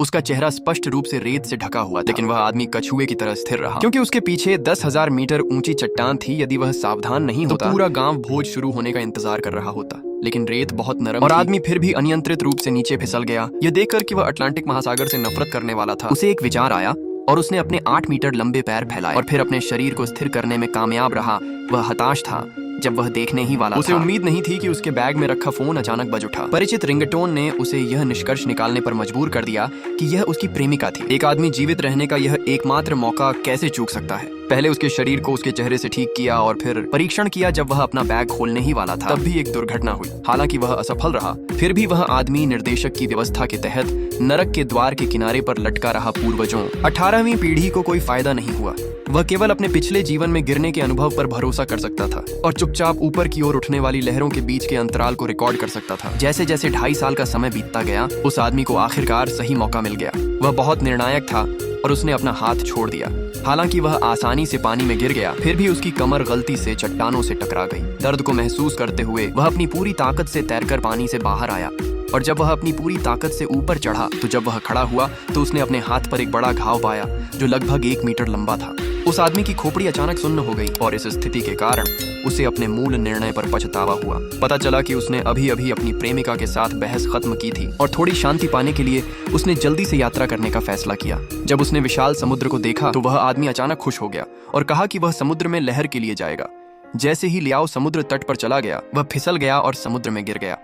उसका चेहरा स्पष्ट रूप से रेत से ढका हुआ था, लेकिन वह आदमी कछुए की तरह स्थिर रहा, क्योंकि उसके पीछे 10,000 मीटर ऊंची चट्टान थी। यदि वह सावधान नहीं होता तो पूरा गांव भोज शुरू होने का इंतजार कर रहा होता। लेकिन रेत बहुत नरम और आदमी फिर भी अनियंत्रित रूप से नीचे फिसल गया। यह देखकर कि वह अटलांटिक महासागर से नफरत करने वाला था, उसे एक विचार आया और उसने अपने 8 मीटर लंबे पैर फैलाए और फिर अपने शरीर को स्थिर करने में कामयाब रहा। वह हताश था जब वह देखने ही वाला उसे उम्मीद नहीं थी कि उसके बैग में रखा फोन अचानक बज उठा। परिचित रिंगटोन ने उसे यह निष्कर्ष निकालने पर मजबूर कर दिया कि यह उसकी प्रेमिका थी। एक आदमी जीवित रहने का यह एकमात्र मौका कैसे चूक सकता है। पहले उसके शरीर को उसके चेहरे से ठीक किया और फिर परीक्षण किया। जब वह अपना बैग खोलने ही वाला था तब भी एक दुर्घटना हुई। हालांकि वह असफल रहा, फिर भी वह आदमी निर्देशक की व्यवस्था के तहत नरक के द्वार के किनारे पर लटका रहा। पूर्वजों 18वीं पीढ़ी को कोई फायदा नहीं हुआ। वह केवल अपने पिछले जीवन में गिरने के अनुभव पर भरोसा कर सकता था और चुपचाप ऊपर की ओर उठने वाली लहरों के बीच के अंतराल को रिकॉर्ड कर सकता था। जैसे जैसे 2.5 साल का समय बीतता गया, उस आदमी को आखिरकार सही मौका मिल गया। वह बहुत निर्णायक था और उसने अपना हाथ छोड़ दिया। हालांकि वह आसानी से पानी में गिर गया, फिर भी उसकी कमर गलती से चट्टानों से टकरा गई। दर्द को महसूस करते हुए वह अपनी पूरी ताकत से तैरकर पानी से बाहर आया और जब वह अपनी पूरी ताकत से ऊपर चढ़ा तो जब वह खड़ा हुआ तो उसने अपने हाथ पर एक बड़ा घाव पाया जो लगभग 1 मीटर लंबा था। उस आदमी की खोपड़ी अचानक सुन्न हो गई और इस स्थिति के कारण उसे अपने मूल निर्णय पर पछतावा हुआ। पता चला कि उसने अभी अभी अपनी प्रेमिका के साथ बहस खत्म की थी और थोड़ी शांति पाने के लिए उसने जल्दी से यात्रा करने का फैसला किया। जब उसने विशाल समुद्र को देखा तो वह आदमी अचानक खुश हो गया और कहा कि वह समुद्र में लहर के लिए जाएगा। जैसे ही लियाओ समुद्र तट पर चला गया, वह फिसल गया और समुद्र में गिर गया।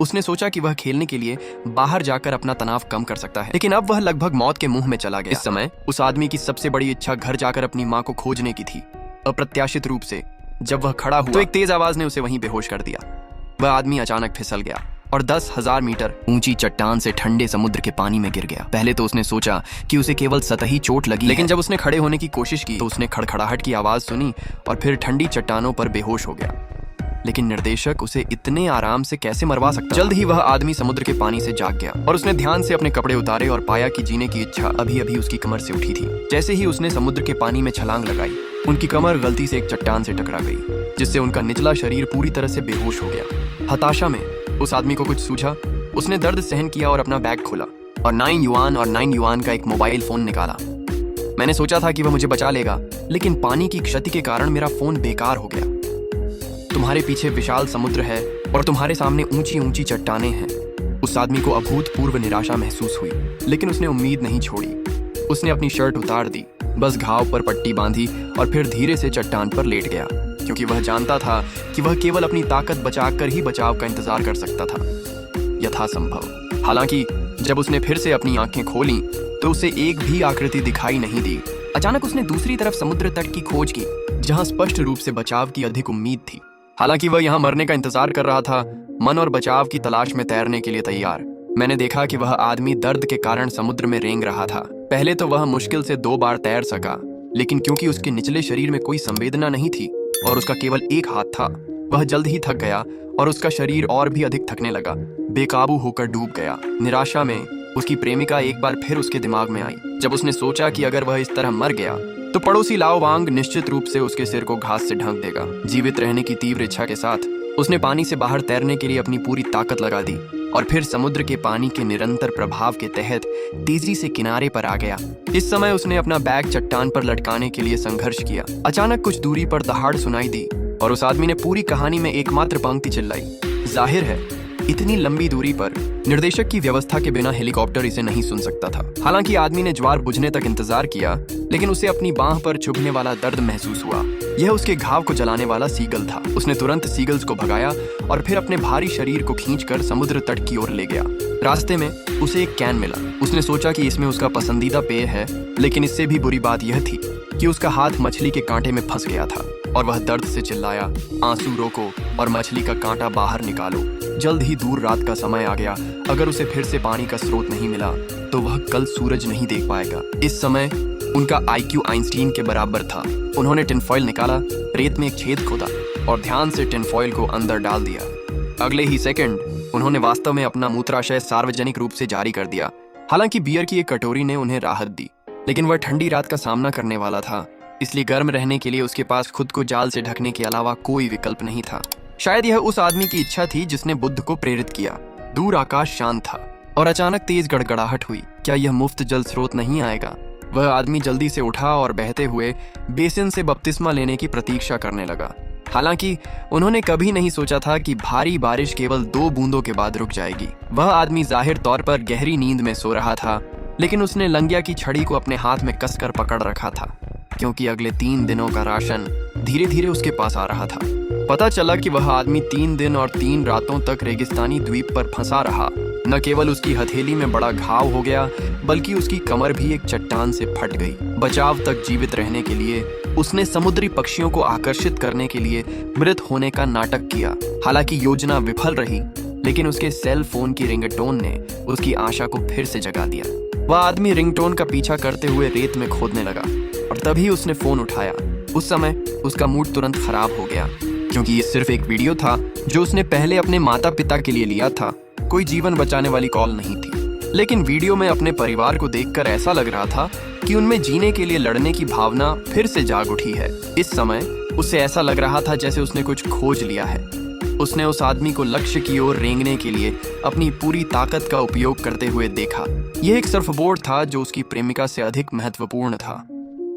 उसने सोचा कि वह खेलने के लिए बाहर जाकर अपना तनाव कम कर सकता है, लेकिन अब वह लगभग मौत के मुंह में चला गया। इस समय उस आदमी की सबसे बड़ी इच्छा घर जाकर अपनी मां को खोजने की थी। अप्रत्याशित रूप से जब वह खड़ा हुआ तो एक तेज आवाज ने उसे वहीं बेहोश कर दिया। वह आदमी अचानक फिसल गया और 10,000 मीटर ऊंची चट्टान से ठंडे समुद्र के पानी में गिर गया। पहले तो उसने सोचा कि उसे केवल सतही चोट लगी, लेकिन जब उसने खड़े होने की कोशिश की तो उसने खड़खड़ाहट की आवाज सुनी और फिर ठंडी चट्टानों पर बेहोश हो गया। लेकिन निर्देशक उसे इतने आराम से कैसे मरवा सकता। जल्द ही वह आदमी समुद्र के पानी से जाग गया और उसने ध्यान से अपने कपड़े उतारे और पाया कि जीने की इच्छा अभी अभी उसकी कमर से उठी थी। जैसे ही उसने समुद्र के पानी में छलांग लगाई, उनकी कमर गलती से एक चट्टान से टकरा गई, जिससे उनका निचला शरीर पूरी तरह से बेहोश हो गया। हताशा में उस आदमी को कुछ सूझा। उसने दर्द सहन किया और अपना बैग खोला और 9 युआन और 9 युआन का एक मोबाइल फोन निकाला। मैंने सोचा था कि वह मुझे बचा लेगा, लेकिन पानी की क्षति के कारण मेरा फोन बेकार हो गया। तुम्हारे पीछे विशाल समुद्र है और तुम्हारे सामने ऊंची ऊंची चट्टानें हैं। उस आदमी को अभूतपूर्व निराशा महसूस हुई, लेकिन उसने उम्मीद नहीं छोड़ी। उसने अपनी शर्ट उतार दी, बस घाव पर पट्टी बांधी और फिर धीरे से चट्टान पर लेट गया, क्योंकि वह जानता था कि वह केवल अपनी ताकत बचाकर ही बचाव का इंतजार कर सकता था, यथासंभव। हालांकि जब उसने फिर से अपनी आंखें खोली तो उसे एक भी आकृति दिखाई नहीं दी। अचानक उसने दूसरी तरफ समुद्र तट की खोज की, जहां स्पष्ट रूप से बचाव की अधिक उम्मीद थी। हालांकि वह यहाँ मरने का इंतजार कर रहा था, मन और बचाव की तलाश में तैरने के लिए तैयार। मैंने देखा कि वह आदमी दर्द के कारण समुद्र में रेंग रहा था। पहले तो वह मुश्किल से 2 बार तैर सका, लेकिन क्योंकि उसके निचले शरीर में कोई संवेदना नहीं थी और उसका केवल एक हाथ था, वह जल्द ही थक गया और उसका शरीर और भी अधिक थकने लगा। बेकाबू होकर डूब गया। निराशा में उसकी प्रेमिका एक बार फिर उसके दिमाग में आई। जब उसने सोचा कि अगर वह इस तरह मर गया तो पड़ोसी लाओ वांग निश्चित रूप से उसके सिर को घास से ढक देगा। जीवित रहने की तीव्र इच्छा के साथ उसने पानी से बाहर तैरने के लिए अपनी पूरी ताकत लगा दी और फिर समुद्र के पानी के निरंतर प्रभाव के तहत तेजी से किनारे पर आ गया। इस समय उसने अपना बैग चट्टान पर लटकाने के लिए संघर्ष किया। अचानक कुछ दूरी पर दहाड़ सुनाई दी और उस आदमी ने पूरी कहानी में एकमात्र पंक्ति चिल्लाई। जाहिर है इतनी लंबी दूरी पर निर्देशक की व्यवस्था के बिना हेलीकॉप्टर इसे नहीं सुन सकता था। हालांकि आदमी ने ज्वार बुझने तक इंतजार किया, लेकिन उसे अपनी बांह पर चुभने वाला दर्द महसूस हुआ। यह उसके घाव को जलाने वाला सीगल था। उसने तुरंत सीगल्स को भगाया और फिर अपने भारी शरीर को खींचकर समुद्र तट की ओर ले गया। रास्ते में उसे एक कैन मिला। उसने सोचा कि इसमें उसका पसंदीदा पेय है, लेकिन इससे भी बुरी बात यह थी कि उसका हाथ मछली के कांटे में फंस गया था और वह दर्द से चिल्लाया, आंसू रोको और मछली का कांटा बाहर निकालो। जल्द ही दूर रात का समय आ गया। अगर उसे फिर से पानी का स्रोत नहीं मिला तो वह कल सूरज नहीं देख पाएगा। इस समय उनका IQ आइंस्टीन के बराबर था। उन्होंने टिनफॉइल निकाला, रेत में एक छेद खोदा और ध्यान से टिनफॉइल को अंदर डाल दिया। अगले ही सेकंड उन्होंने वास्तव में अपना मूत्राशय सार्वजनिक रूप से जारी कर दिया। हालांकि बियर की एक कटोरी ने उन्हें राहत दी, लेकिन वह ठंडी रात का सामना करने वाला था, इसलिए गर्म रहने के लिए उसके पास खुद को जाल से ढकने के अलावा कोई विकल्प नहीं था। शायद यह उस आदमी की इच्छा थी जिसने बुद्ध को प्रेरित किया। दूर आकाश शांत था, और अचानक तेज गड़गड़ाहट हुई। क्या यह मुफ्त जल स्रोत नहीं आएगा? वह आदमी जल्दी से उठा और बहते हुए बेसिन से बपतिस्मा लेने की प्रतीक्षा करने लगा। हालांकि उन्होंने कभी नहीं सोचा था कि भारी बारिश केवल 2 बूंदों के बाद रुक जाएगी। वह आदमी जाहिर तौर पर गहरी नींद में सो रहा था, लेकिन उसने लंगिया की छड़ी को अपने हाथ में कसकर पकड़ रखा था, क्योंकि अगले 3 दिनों का राशन धीरे धीरे उसके पास आ रहा था। पता चला कि वह आदमी 3 दिन और 3 रातों तक रेगिस्तानी द्वीप पर फंसा रहा। न केवल उसकी हथेली में बड़ा घाव हो गया, बल्कि उसकी कमर भी एक चट्टान से फट गई। बचाव तक जीवित रहने के लिए उसने समुद्री पक्षियों को आकर्षित करने के लिए मृत होने का नाटक किया। हालांकि योजना विफल रही, लेकिन उसके सेल फोन की रिंगटोन ने उसकी आशा को फिर से जगा दिया। वह आदमी रिंगटोन का पीछा करते हुए रेत में खोदने लगा और तभी उसने फोन उठाया। उस समय उसका मूड तुरंत खराब हो गया, क्योंकि ये सिर्फ एक वीडियो था जो उसने पहले अपने माता पिता के लिए लिया था। कोई जीवन बचाने वाली कॉल नहीं थी, लेकिन वीडियो में अपने परिवार को देखकर ऐसा लग रहा था कि उनमें जीने के लिए लड़ने की भावना फिर से जाग उठी है। इस समय उसे ऐसा लग रहा था जैसे उसने कुछ खोज लिया है। उसने उस आदमी को लक्ष्य की ओर रेंगने के लिए अपनी पूरी ताकत का उपयोग करते हुए देखा। यह एक सर्फबोर्ड था जो उसकी प्रेमिका से अधिक महत्वपूर्ण था।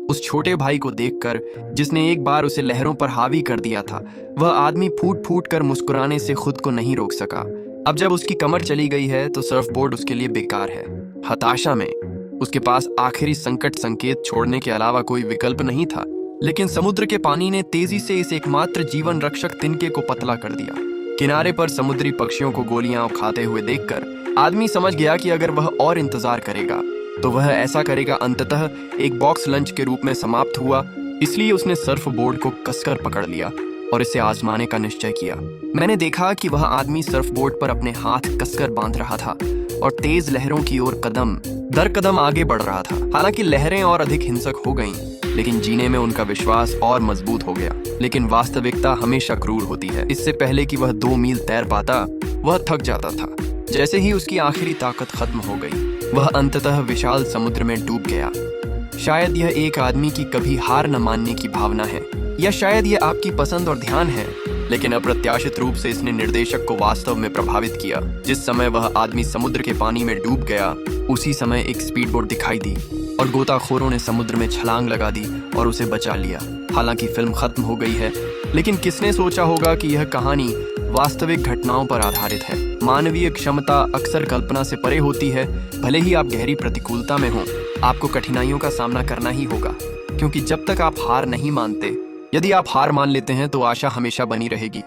उस छोटे भाई को देखकर, जिसने एक बार उसे लहरों पर हावी कर दिया था, वह आदमी फूट फूट कर मुस्कुराने से खुद को नहीं रोक सका। अब जब उसकी कमर चली गई है तो सर्फबोर्ड उसके लिए बेकार है। हताशा में उसके पास आखिरी संकट संकेत छोड़ने के अलावा कोई विकल्प नहीं था। लेकिन समुद्र के पानी ने तेजी से इस एकमात्र जीवन रक्षक तिनके को पतला कर दिया। किनारे पर समुद्री पक्षियों को गोलियां खाते हुए देखकर आदमी समझ गया कि अगर वह और इंतजार करेगा तो वह ऐसा करेगा अंततः एक बॉक्स लंच के रूप में समाप्त हुआ। इसलिए उसने सर्फ बोर्ड को कसकर पकड़ लिया और इसे आजमाने का निश्चय किया। मैंने देखा कि वह आदमी सर्फ बोर्ड पर अपने हाथ कसकर बांध रहा था और तेज लहरों की ओर कदम दर कदम आगे बढ़ रहा था। हालांकि लहरें और अधिक हिंसक हो गईं, लेकिन जीने में उनका विश्वास और मजबूत हो गया। लेकिन वास्तविकता हमेशा क्रूर होती है। इससे पहले कि वह 2 मील तैर पाता, वह थक जाता था। जैसे ही उसकी आखिरी ताकत खत्म हो गई, वह अंततः विशाल समुद्र में डूब गया। शायद यह एक आदमी की कभी हार न मानने की भावना है, या शायद यह आपकी पसंद और ध्यान है, लेकिन अप्रत्याशित रूप से इसने निर्देशक को वास्तव में प्रभावित किया। जिस समय वह आदमी समुद्र के पानी में डूब गया, उसी समय एक स्पीडबोट दिखाई दी और गोताखोरों ने समुद्र में छलांग लगा दी और उसे बचा लिया। हालांकि फिल्म खत्म हो गई है, लेकिन किसने सोचा होगा कि यह कहानी वास्तविक घटनाओं पर आधारित है। मानवीय क्षमता अक्सर कल्पना से परे होती है। भले ही आप गहरी प्रतिकूलता में हों, आपको कठिनाइयों का सामना करना ही होगा, क्योंकि जब तक आप हार नहीं मानते, यदि आप हार मान लेते हैं तो आशा हमेशा बनी रहेगी।